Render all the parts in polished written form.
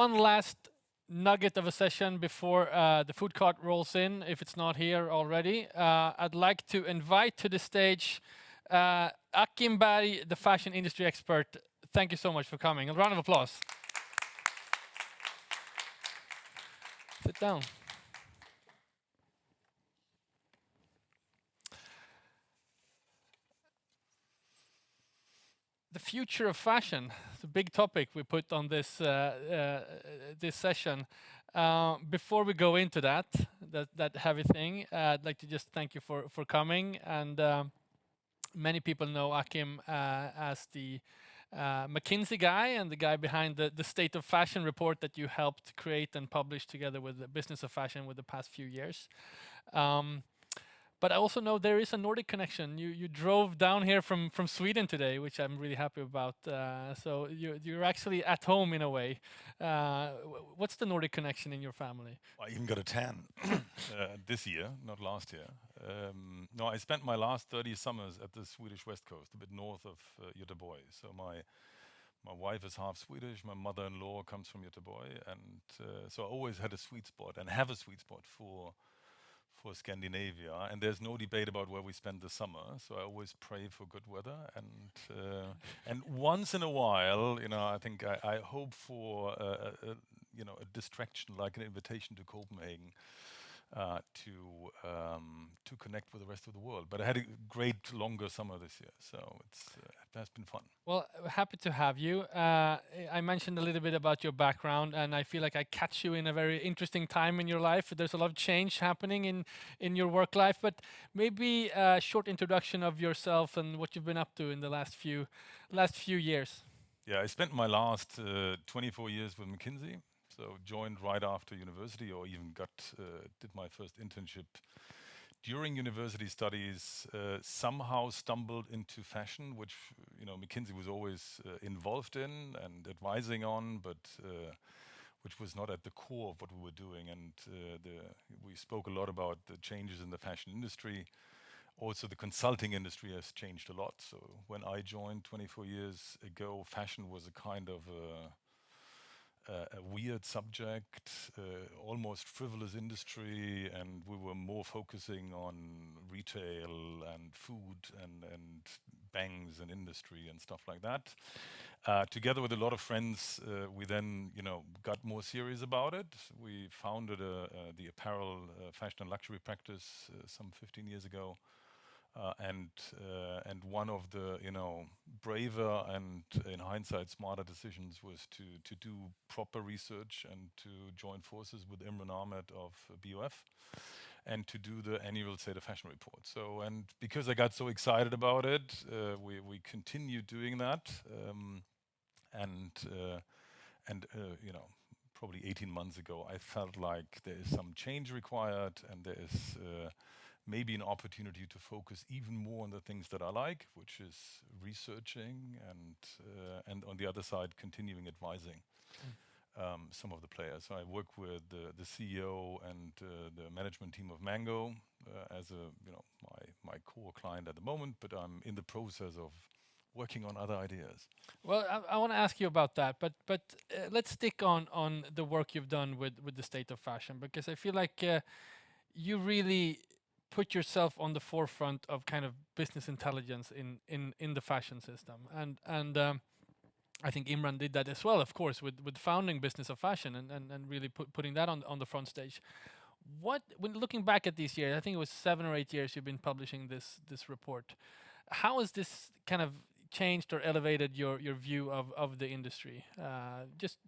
one last nugget of a session before the food cart rolls in, if it's not here already. I'd like to invite to the stage Achim Berg, the fashion industry expert. Thank you so much for coming. A round of applause. Sit down. The future of fashion. It's a big topic we put on this this session. Before we go into that heavy thing, I'd like to just thank you for coming. And many people know Achim as the McKinsey guy and the guy behind the State of Fashion report that you helped create and publish together with the Business of Fashion with the past few years. But I also know there is a Nordic connection. You drove down here from Sweden today, which I'm really happy about. So you're actually at home in a way. What's the Nordic connection in your family? I even got a tan this year, not last year. No, I spent my last 30 summers at the Swedish west coast, a bit north of Göteborg. So my wife is half Swedish. My mother-in-law comes from Göteborg, and so I always had a sweet spot and have a sweet spot for Scandinavia, and there's no debate about where we spend the summer. So I always pray for good weather, and once in a while, I think I hope for a distraction, like an invitation to Copenhagen, to connect with the rest of the world. But I had a great longer summer this year, so it has been fun. Well, happy to have you. I mentioned a little bit about your background, and I feel like I catch you in a very interesting time in your life. There's a lot of change happening in your work life, but maybe a short introduction of yourself and what you've been up to in the last few years. Yeah, I spent my last 24 years with McKinsey. So joined right after university, or even did my first internship during university studies. Somehow stumbled into fashion, which McKinsey was always involved in and advising on, but which was not at the core of what we were doing. And we spoke a lot about the changes in the fashion industry. Also, the consulting industry has changed a lot. So when I joined 24 years ago, fashion was a kind of a weird subject, almost frivolous industry, and we were more focusing on retail and food and banks and industry and stuff like that. Together with a lot of friends, we then got more serious about it. We founded the apparel, fashion and luxury practice some 15 years ago. And one of the braver and, in hindsight, smarter decisions was to do proper research and to join forces with Imran Ahmed of BOF and to do the annual State of Fashion report. So, and because I got so excited about it, we continued doing that, and probably 18 months ago, I felt like there is some change required, and there is maybe an opportunity to focus even more on the things that I like, which is researching and on the other side, continuing advising some of the players. So I work with the CEO and the management team of Mango as my core client at the moment, but I'm in the process of working on other ideas. Well, I want to ask you about that, but let's stick on the work you've done with the State of Fashion, because I feel like you really put yourself on the forefront of kind of business intelligence in the fashion system, and I think Imran did that as well, of course, with founding Business of Fashion and really putting that on the front stage. When looking back at these years, I think it was 7 or 8 years you've been publishing this report. How has this kind of changed or elevated your view of the industry? Just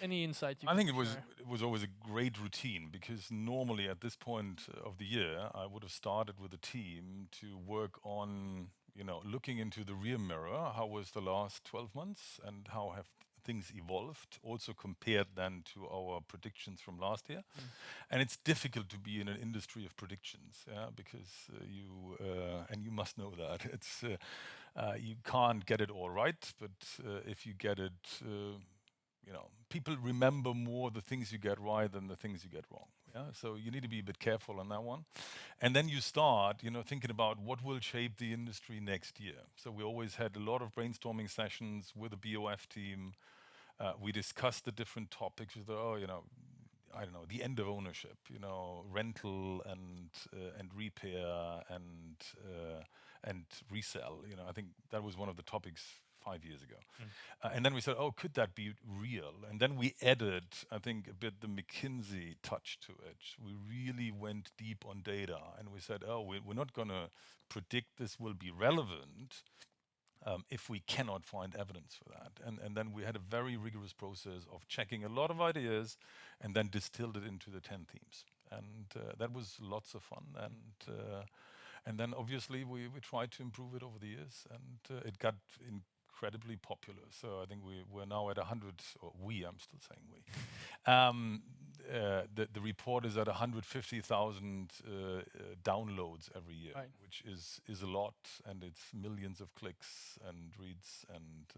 any insight you I can think share. it was always a great routine, because normally at this point of the year, I would have started with a team to work on, looking into the rear mirror. How was the last 12 months and how have things evolved? Also compared then to our predictions from last year. And it's difficult to be in an industry of predictions, because and you must know that it's you can't get it all right, but if you get it. People remember more the things you get right than the things you get wrong. Yeah, so you need to be a bit careful on that one. And then you start, thinking about what will shape the industry next year. So we always had a lot of brainstorming sessions with the BOF team, We discussed the different topics. We thought, oh, I don't know, the end of ownership, rental and repair and resell. I think that was one of the topics 5 years ago. And then we said, oh, could that be real? And then we added, I think, a bit the McKinsey touch to it. We really went deep on data, and we said, oh, we're not going to predict this will be relevant if we cannot find evidence for that. And then we had a very rigorous process of checking a lot of ideas and then distilled it into the 10 themes. And that was lots of fun. And then obviously we tried to improve it over the years, and it got incredibly popular. So I think we're now at 100, or I'm still saying we. The report is at 150,000 downloads every year, Right. which is a lot, and it's millions of clicks and reads, and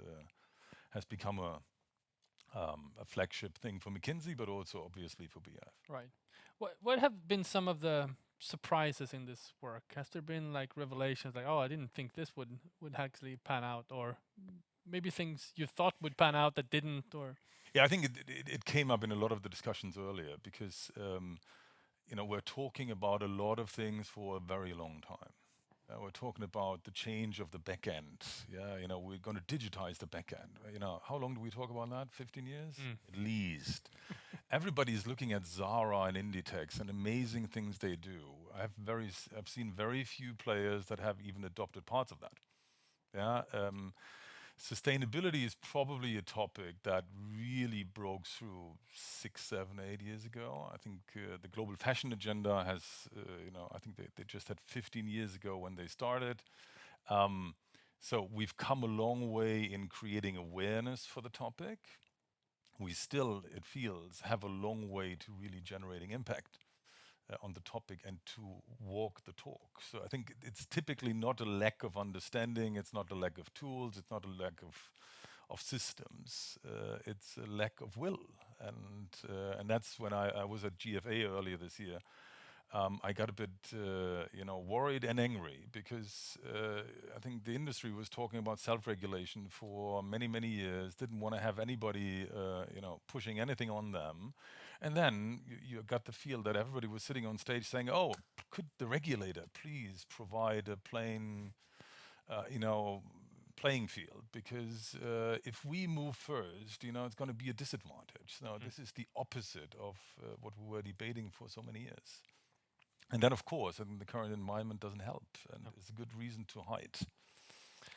has become a flagship thing for McKinsey, but also obviously for BF. Right. What have been some of the surprises in this work? Has there been like revelations like, oh, I didn't think this would actually pan out, or maybe things you thought would pan out that didn't, or Yeah, I think it came up in a lot of the discussions earlier because we're talking about a lot of things for a very long time. We're talking about the change of the back end. Yeah, we're going to digitize the back end. How long do we talk about that? 15 years? At least. Everybody's looking at Zara and Inditex and amazing things they do. I've seen very few players that have even adopted parts of that. Yeah. Sustainability is probably a topic that really broke through 6, 7, 8 years ago. I think the global fashion agenda has, I think they just had 15 years ago when they started. So we've come a long way in creating awareness for the topic. We still, it feels, have a long way to really generating impact on the topic and to walk the talk. So I think it's typically not a lack of understanding, it's not a lack of tools, it's not a lack of systems, it's a lack of will. And that's when I was at GFA earlier this year. I got a bit, worried and angry because I think the industry was talking about self-regulation for many, many years. Didn't want to have anybody, pushing anything on them. And then you got the feel that everybody was sitting on stage saying, "Oh, could the regulator please provide a playing field? Because if we move first, it's going to be a disadvantage." So this is the opposite of what we were debating for so many years. And then, of course, I think the current environment doesn't help, and it's a good reason to hide.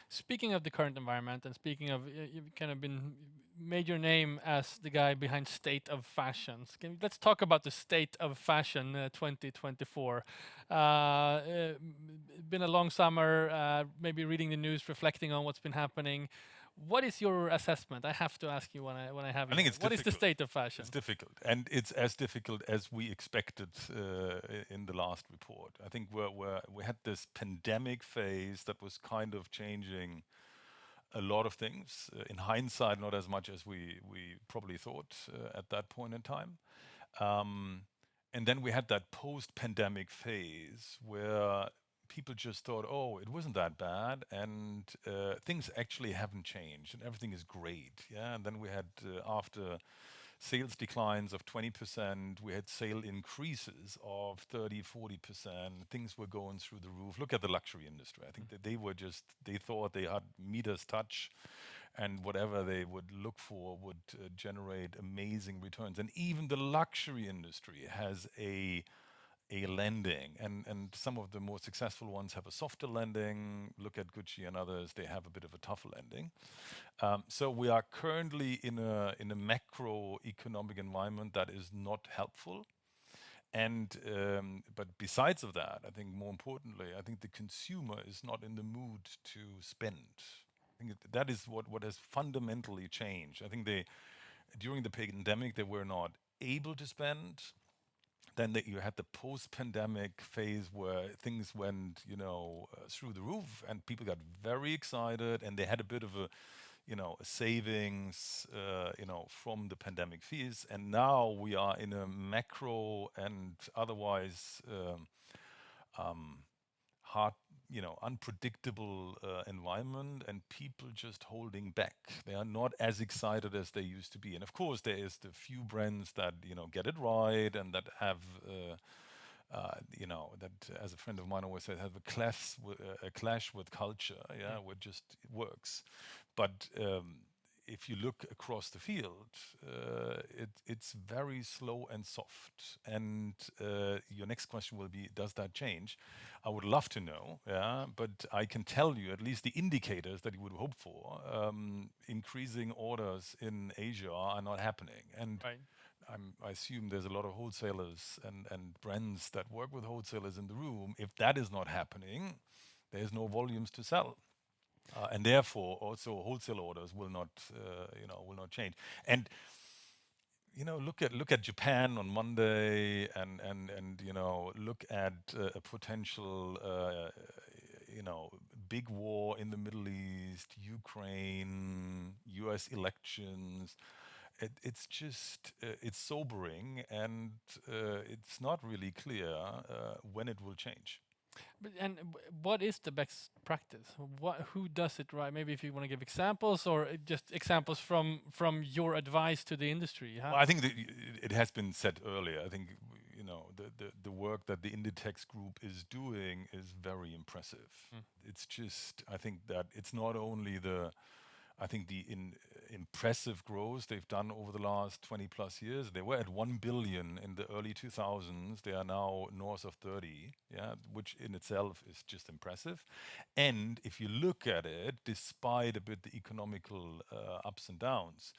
speaking of the current environment, and speaking of, you've kind of been made your name as the guy behind State of Fashions. Let's talk about the State of Fashion 2024. Been a long summer, maybe reading the news, reflecting on what's been happening. What is your assessment? I have to ask you when I have you. I think here. it's What is the difficult. State of Fashion? It's difficult, and it's as difficult as we expected in the last report. I think we had this pandemic phase that was kind of changing a lot of things. In hindsight, not as much as we probably thought at that point in time. And then we had that post-pandemic phase where people just thought, oh, it wasn't that bad, and things actually haven't changed, and everything is great. Yeah, and then we had after sales declines of 20%, we had sale increases of 30, 40%. Things were going through the roof. Look at the luxury industry. I think that they thought they had Midas touch, and whatever they would look for would generate amazing returns. And even the luxury industry has a lending, and some of the more successful ones have a softer lending. Look at Gucci and others; they have a bit of a tougher lending. So we are currently in a macroeconomic environment that is not helpful. And but besides of that, I think more importantly, I think the consumer is not in the mood to spend. I think that is what has fundamentally changed. I think during the pandemic they were not able to spend. Then you had the post-pandemic phase where things went, through the roof, and people got very excited, and they had a bit of a savings, from the pandemic fees. And now we are in a macro and otherwise hard unpredictable environment, and people just holding back. They are not as excited as they used to be. And of course, there is the few brands that get it right and that have that, as a friend of mine always said, have a clash with culture, yeah, where just works. But if you look across the field, it's very slow and soft. And your next question will be, does that change? I would love to know, yeah, but I can tell you at least the indicators that you would hope for. Increasing orders in Asia are not happening, and Right. I assume there's a lot of wholesalers and brands that work with wholesalers in the room. If that is not happening, there's no volumes to sell. And therefore, also wholesale orders will not change. And look at Japan on Monday, and look at a potential big war in the Middle East, Ukraine, U.S. elections. It's just it's sobering, and it's not really clear when it will change. What is the best practice? Who does it right? Maybe if you want to give examples, or just examples from your advice to the industry. Well, I think that it has been said earlier. I think the work that the Inditex group is doing is very impressive. It's just, I think that it's not only the impressive growth they've done over the last 20 plus years. They were at 1 billion in the early 2000s. They are now north of 30, yeah, which in itself is just impressive. And if you look at it, despite a bit the economical ups and downs,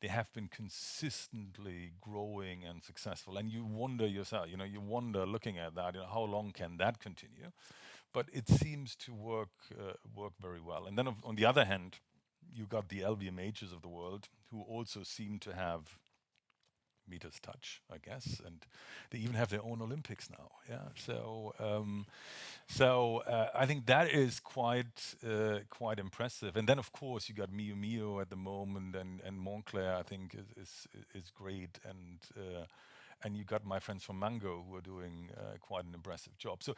they have been consistently growing and successful. And you wonder yourself, you wonder looking at that, how long can that continue? But it seems to work very well. And then on the other hand, you got the LVMHs of the world who also seem to have Midas touch, I guess, and they even have their own Olympics now. Yeah, so I think that is quite impressive. And then of course you got Miu Miu at the moment, and Montclair I think is great, and you got my friends from Mango who are doing quite an impressive job. So,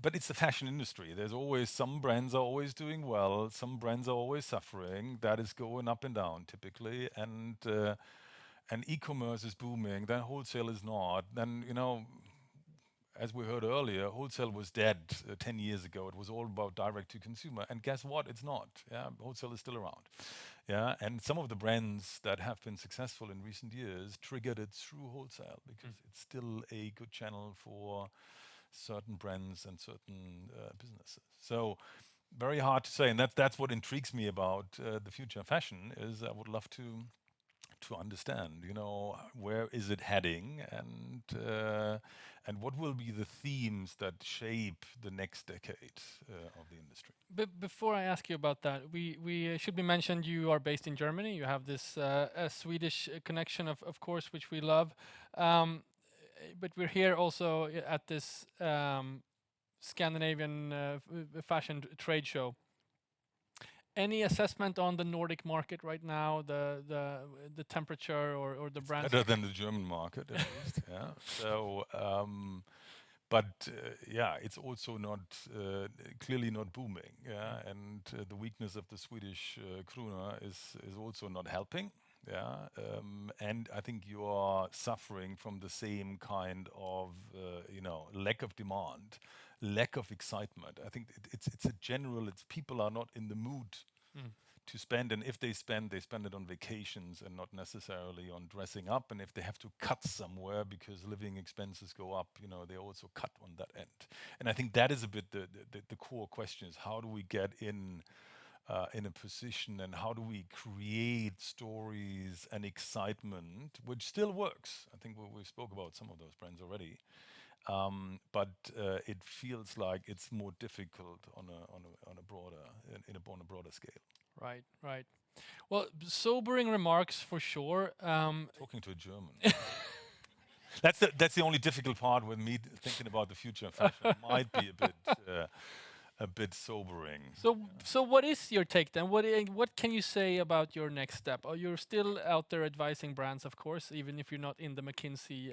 but it's the fashion industry. There's always some brands are always doing well, some brands are always suffering. That is going up and down typically, and e-commerce is booming. Then wholesale is not. Then as we heard earlier, wholesale was dead 10 years ago. It was all about direct to consumer. And guess what? It's not. Yeah, wholesale is still around. Yeah, and some of the brands that have been successful in recent years triggered it through wholesale because it's still a good channel for certain brands and certain businesses. So very hard to say, and that's what intrigues me about the future of fashion. Is I would love to understand, where is it heading, and what will be the themes that shape the next decade of the industry. Before I ask you about that, we should be mentioned. You are based in Germany. You have this Swedish connection, of course, which we love. But we're here also at this Scandinavian fashion trade show. Any assessment on the Nordic market right now, the temperature or the brands? Better than the German market, at least. Yeah. So, but yeah, it's also not clearly not booming. Yeah, and the weakness of the Swedish krona is also not helping. Yeah, and I think you are suffering from the same kind of lack of demand, lack of excitement. I think it's a general. It's people are not in the mood to spend, and if they spend it on vacations and not necessarily on dressing up. And if they have to cut somewhere because living expenses go up, they also cut on that end. And I think that is a bit the core question: is how do we get in a position, and how do we create stories and excitement, which still works? I think we spoke about some of those brands already. But it feels like it's more difficult on a broader scale. Right, right. Well, sobering remarks for sure. Talking to a German. That's the only difficult part with me thinking about the future of fashion. Might be a bit sobering. So what is your take then? What can you say about your next step? You're still out there advising brands, of course, even if you're not in the McKinsey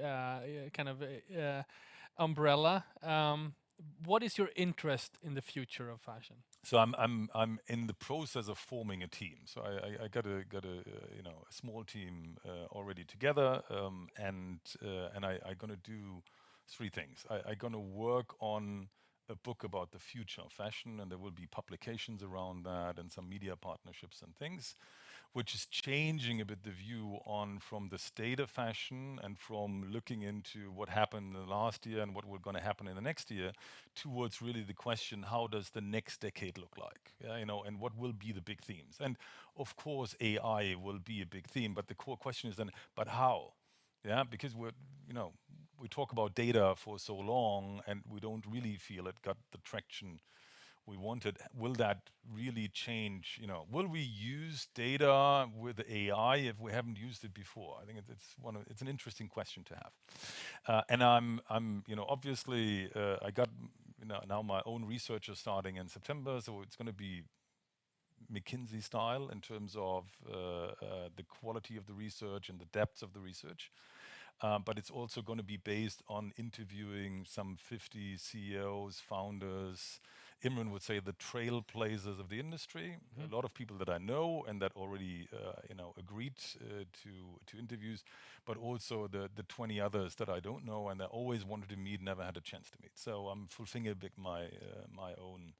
kind of umbrella. what is your interest in the future of fashion? So I'm in the process of forming a team. So I got a you know, a small team already together, and I gonna do three things. I gonna work on a book about the future of fashion, and there will be publications around that and some media partnerships and things, which is changing a bit the view on from the state of fashion and from looking into what happened in the last year and what will going to happen in the next year, towards really the question, how does the next decade look like? Yeah, you know, and what will be the big themes? And of course, AI will be a big theme, but the core question is then, but how? Yeah, because you know, we talk about data for so long and we don't really feel it got the traction we wanted. Will that really change? You know, will we use data with AI if we haven't used it before? I think it's an interesting question to have. And I'm you know, obviously I got, you know, now my own research is starting in September, so it's going to be McKinsey style in terms of the quality of the research and the depth of the research. But it's also going to be based on interviewing some 50 CEOs, founders. Imran would say the trailblazers of the industry. Mhm. A lot of people that I know and that already, you know, agreed to interviews, but also the 20 others that I don't know and I always wanted to meet, never had a chance to meet. So I'm fulfilling a bit my own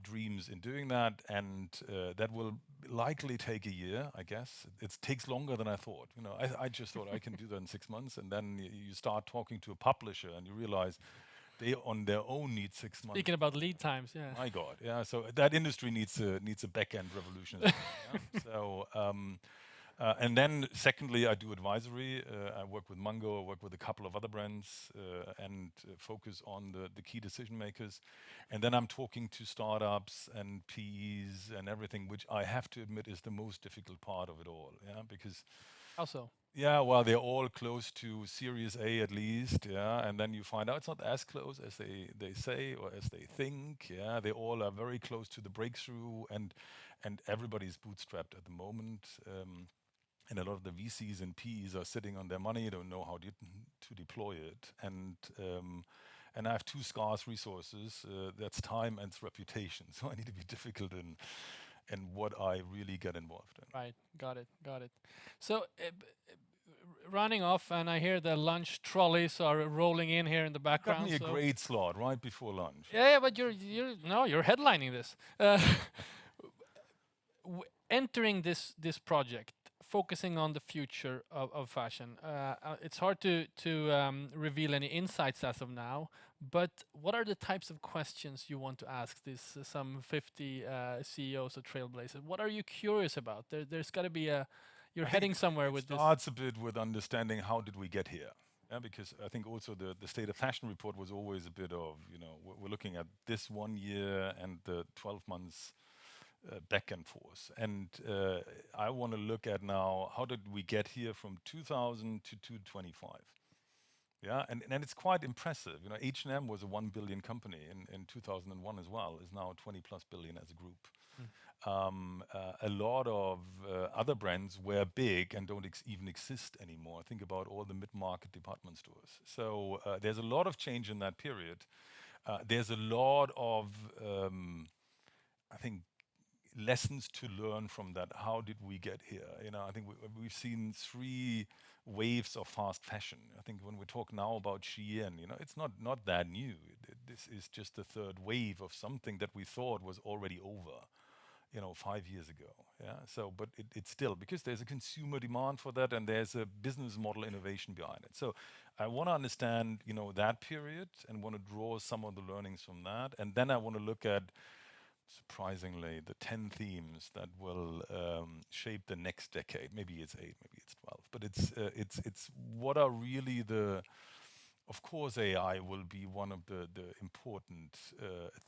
dreams in doing that, and that will likely take a year, I guess. It takes longer than I thought. You know, I just thought I can do that in 6 months, and then you start talking to a publisher, and you realize they on their own need 6 months. Speaking about lead times, yeah. My God, yeah. So that industry needs a back end revolution as well. Yeah? So and then secondly, I do advisory. I work with Mango, I work with a couple of other brands, and focus on the key decision makers. And then I'm talking to startups and PEs and everything, which I have to admit is the most difficult part of it all. Yeah, because Also, yeah, well, they're all close to Series A at least, yeah, and then you find out it's not as close as they say or as they think. Yeah, they all are very close to the breakthrough, and everybody's bootstrapped at the moment. And a lot of the VCs and PEs are sitting on their money, don't know how to deploy it, and I have two scarce resources. That's time and reputation. So I need to be difficult in what I really get involved in. right, got it. So, running off, and I hear the lunch trolleys are rolling in here in the You got background. me a So, great slot right before lunch. yeah, yeah, but you're no, you're headlining this. Entering this project, focusing on the future of fashion, it's hard to reveal any insights as of now. But what are the types of questions you want to ask these some 50 CEOs of Trailblazers? What are you curious about? There's got to be a. You're I think heading somewhere it with this. starts a bit with understanding how did we get here. Yeah, because I think also the state of fashion report was always a bit of, you know, we're looking at this 1 year and the 12 months back and forth. And I want to look at now, how did we get here from 2000 to 225? Yeah, and it's quite impressive. You know, H&M was a 1 billion company in 2001 as well, is now 20 plus billion as a group. Mm. A lot of other brands were big and don't even exist anymore. Think about all the mid-market department stores. So there's a lot of change in that period. There's a lot of, I think, lessons to learn from that. How did we get here? You know, I think we've seen three waves of fast fashion. I think when we talk now about Shein, you know, it's not that new. This is just the third wave of something that we thought was already over, you know, 5 years ago. Yeah. So, but it's still, because there's a consumer demand for that and there's a business model innovation behind it. So I want to understand, you know, that period and want to draw some of the learnings from that. And then I want to look at, surprisingly, the 10 themes that will shape the next decade. Maybe it's 8, maybe it's 12, but it's what are really the, of course, AI will be one of the important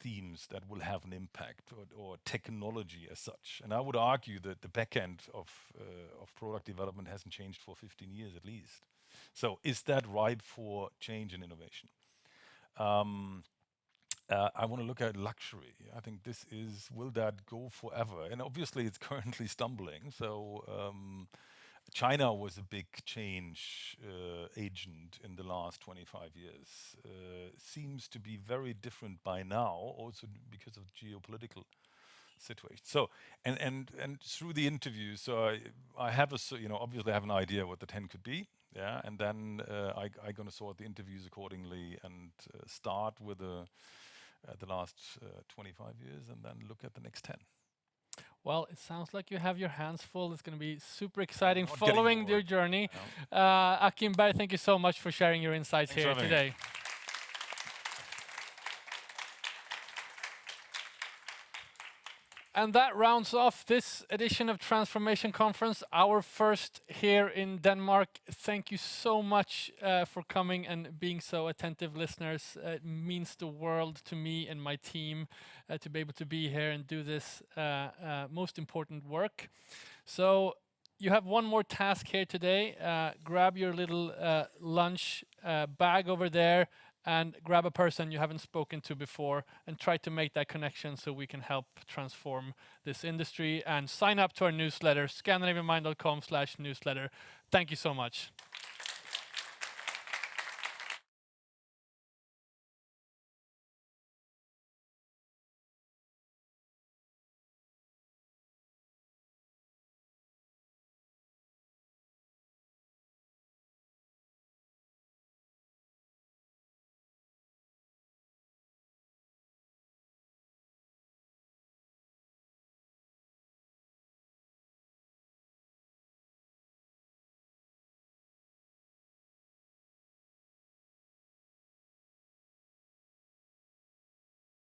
themes that will have an impact, or technology as such. And I would argue that the back end of product development hasn't changed for 15 years at least. So is that ripe for change and innovation? I want to look at luxury. I think will that go forever? And obviously it's currently stumbling. So China was a big change agent in the last 25 years. Seems to be very different by now, also because of geopolitical situation. So, and through the interviews, so I have obviously I have an idea what the 10 could be, yeah, and then I gonna sort the interviews accordingly and start with the last 25 years, and then look at the next 10. Well, it sounds like you have your hands full. It's going to be super exciting Not getting following your bored. journey. Yeah. Achim Berg, thank you so much for sharing your insights Thanks for here having me. today. And that rounds off this edition of Transformation Conference, our first here in Denmark. Thank you so much for coming and being so attentive listeners. It means the world to me and my team to be able to be here and do this most important work. So you have one more task here today. Grab your little lunch bag over there and grab a person you haven't spoken to before and try to make that connection so we can help transform this industry, and sign up to our newsletter, scandinavianmind.com/newsletter. Thank you so much.